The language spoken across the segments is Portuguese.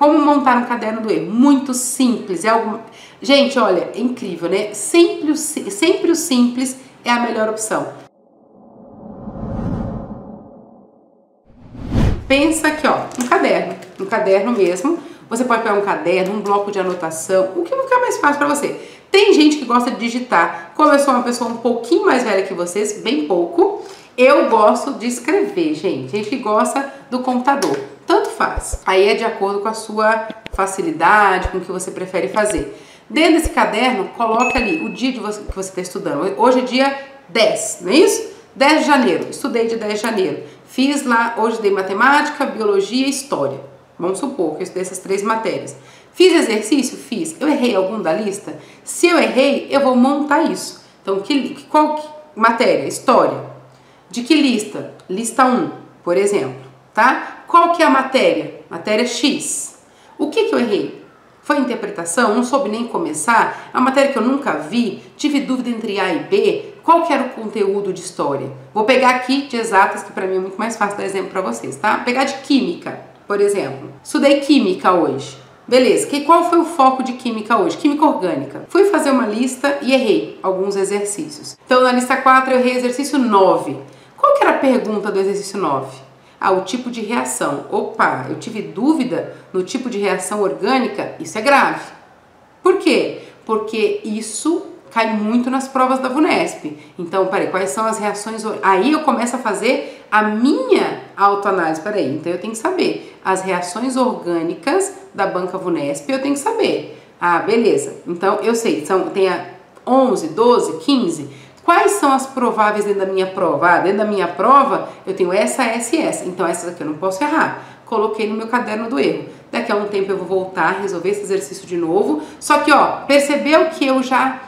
Como montar um caderno do erro? Muito simples. Gente, olha, é incrível, né? Sempre o simples é a melhor opção. Pensa aqui, ó, um caderno mesmo. Você pode pegar um caderno, um bloco de anotação, o que ficar mais fácil para você. Tem gente que gosta de digitar. Como eu sou uma pessoa um pouquinho mais velha que vocês, bem pouco, eu gosto de escrever, gente. Gente que gosta do computador. Tanto faz. Aí é de acordo com a sua facilidade, com o que você prefere fazer. Dentro desse caderno, coloca ali o dia que você está estudando. Hoje é dia 10, não é isso? 10 de janeiro. Estudei de 10 de janeiro. Fiz lá, hoje dei matemática, biologia e história. Vamos supor que eu estudei essas 3 matérias. Fiz exercício? Fiz. Eu errei algum da lista? Se eu errei, eu vou montar isso. Então, qual matéria? História. De que lista? Lista 1, por exemplo, tá? Qual que é a matéria? Matéria X. O que eu errei? Foi interpretação? Não soube nem começar? É uma matéria que eu nunca vi? Tive dúvida entre A e B? Qual que era o conteúdo de história? Vou pegar aqui de exatas, que para mim é muito mais fácil dar exemplo para vocês, tá? Pegar de química, por exemplo. Estudei química hoje. Beleza, qual foi o foco de química hoje? Química orgânica. Fui fazer uma lista e errei alguns exercícios. Então, na lista 4 eu errei exercício 9. Qual que era a pergunta do exercício 9? Ah, o tipo de reação. Opa, eu tive dúvida no tipo de reação orgânica? Isso é grave. Por quê? Porque isso cai muito nas provas da VUNESP. Então, peraí, quais são as reações? Aí eu começo a fazer a minha autoanálise. Peraí, então eu tenho que saber as reações orgânicas da banca VUNESP, eu tenho que saber. Ah, beleza. Então, eu sei, tem 11, 12, 15... Quais são as prováveis dentro da minha prova? Ah, dentro da minha prova eu tenho essa e essa. Então essas aqui eu não posso errar. Coloquei no meu caderno do erro. Daqui a um tempo eu vou voltar, resolver esse exercício de novo. Só que, ó, percebeu que eu já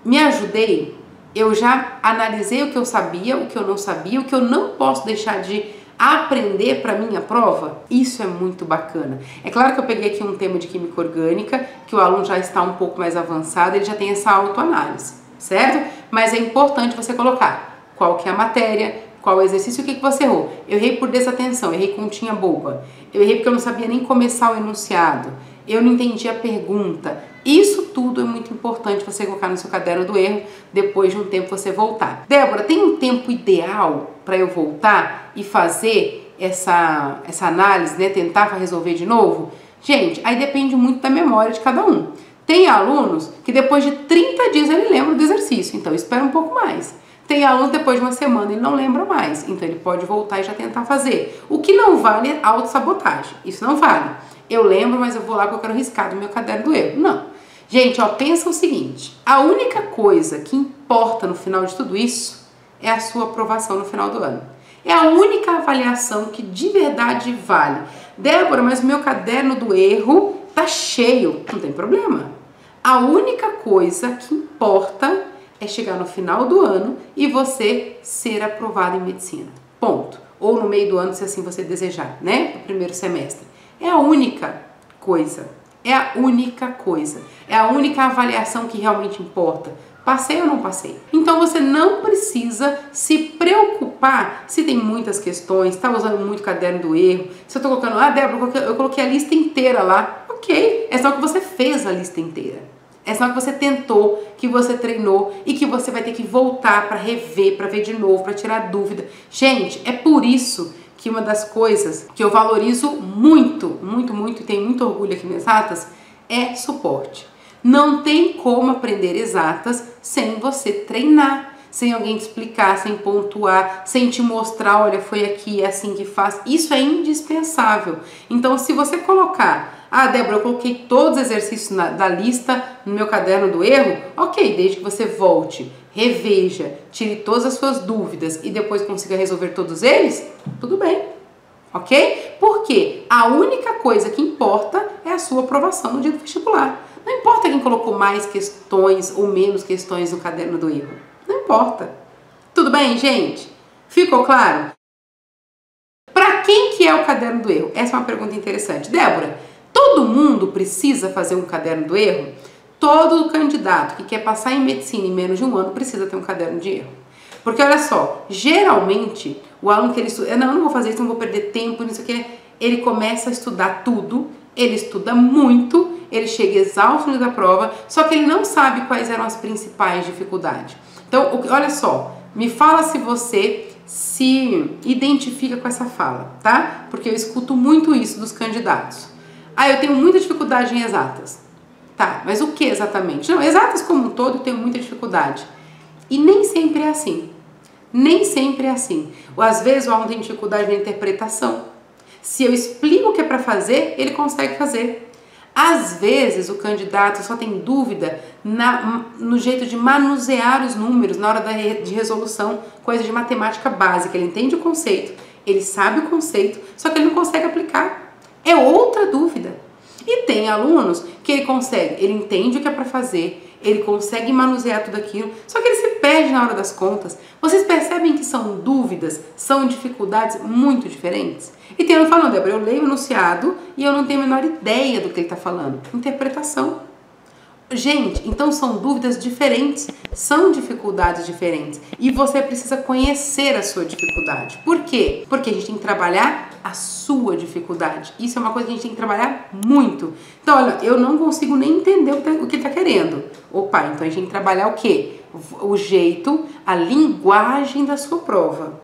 me ajudei? Eu já analisei o que eu sabia, o que eu não sabia, o que eu não posso deixar de aprender para minha prova? Isso é muito bacana. É claro que eu peguei aqui um tema de química orgânica, que o aluno já está um pouco mais avançado, ele já tem essa autoanálise, certo? Mas é importante você colocar qual que é a matéria, qual o exercício, o que você errou. Eu errei por desatenção, errei continha boba. Eu errei porque eu não sabia nem começar o enunciado. Eu não entendi a pergunta. Isso tudo é muito importante você colocar no seu caderno do erro, depois de um tempo você voltar. Débora, tem um tempo ideal para eu voltar e fazer essa análise, né? Tentar resolver de novo? Gente, aí depende muito da memória de cada um. Tem alunos que depois de 30 dias ele lembra do exercício, então espera um pouco mais. Tem alunos depois de uma semana ele não lembra mais, então ele pode voltar e já tentar fazer. O que não vale é autossabotagem, isso não vale. Eu lembro, mas eu vou lá porque eu quero riscar do meu caderno do erro. Não. Gente, ó, pensa o seguinte, a única coisa que importa no final de tudo isso é a sua aprovação no final do ano. É a única avaliação que de verdade vale. Débora, mas o meu caderno do erro tá cheio. Não tem problema. A única coisa que importa é chegar no final do ano e você ser aprovado em medicina. Ponto. Ou no meio do ano, se assim você desejar, né? No primeiro semestre. É a única coisa. É a única coisa. É a única avaliação que realmente importa. Passei ou não passei? Então você não precisa se preocupar se tem muitas questões, está usando muito caderno do erro. Se eu estou colocando, ah, Débora, eu coloquei a lista inteira lá. Ok, é só que você fez a lista inteira. É só que você tentou, que você treinou e que você vai ter que voltar para rever, para ver de novo, para tirar dúvida. Gente, é por isso que uma das coisas que eu valorizo muito, muito, muito e tenho muito orgulho aqui nas exatas é suporte. Não tem como aprender exatas sem você treinar, sem alguém te explicar, sem pontuar, sem te mostrar, olha, foi aqui, é assim que faz. Isso é indispensável. Então, se você colocar, ah, Débora, eu coloquei todos os exercícios da lista no meu caderno do erro, ok, desde que você volte, reveja, tire todas as suas dúvidas e depois consiga resolver todos eles, tudo bem, ok? Porque a única coisa que importa é a sua aprovação no dia do vestibular. Não importa quem colocou mais questões ou menos questões no caderno do erro. Não importa. Tudo bem, gente? Ficou claro? Para quem que é o caderno do erro? Essa é uma pergunta interessante. Débora, todo mundo precisa fazer um caderno do erro? Todo candidato que quer passar em medicina em menos de um ano precisa ter um caderno de erro. Porque olha só, geralmente o aluno que ele estuda, não vou fazer isso, não vou perder tempo, não sei o que, ele começa a estudar tudo Ele estuda muito, ele chega exausto no dia da prova, só que ele não sabe quais eram as principais dificuldades. Então, olha só, me fala se você se identifica com essa fala, tá? Porque eu escuto muito isso dos candidatos. Ah, eu tenho muita dificuldade em exatas. Tá, mas o que exatamente? Não, exatas como um todo eu tenho muita dificuldade. E nem sempre é assim. Nem sempre é assim. Ou às vezes o aluno tem dificuldade na interpretação. Se eu explico o que é para fazer, ele consegue fazer. Às vezes o candidato só tem dúvida no jeito de manusear os números na hora de resolução, coisa de matemática básica. Ele entende o conceito, ele sabe o conceito, só que ele não consegue aplicar. É outra dúvida. E tem alunos que ele consegue, ele entende o que é para fazer, ele consegue manusear tudo aquilo, só que ele se perde na hora das contas. Vocês percebem que são dúvidas, são dificuldades muito diferentes? E tem aluno falando, Débora, eu leio o enunciado e eu não tenho a menor ideia do que ele está falando. Interpretação. Gente, então são dúvidas diferentes, são dificuldades diferentes e você precisa conhecer a sua dificuldade. Por quê? Porque a gente tem que trabalhar a sua dificuldade. Isso é uma coisa que a gente tem que trabalhar muito. Então, olha, eu não consigo nem entender o que ele está querendo. Opa, então a gente tem que trabalhar o quê? O jeito, a linguagem da sua prova.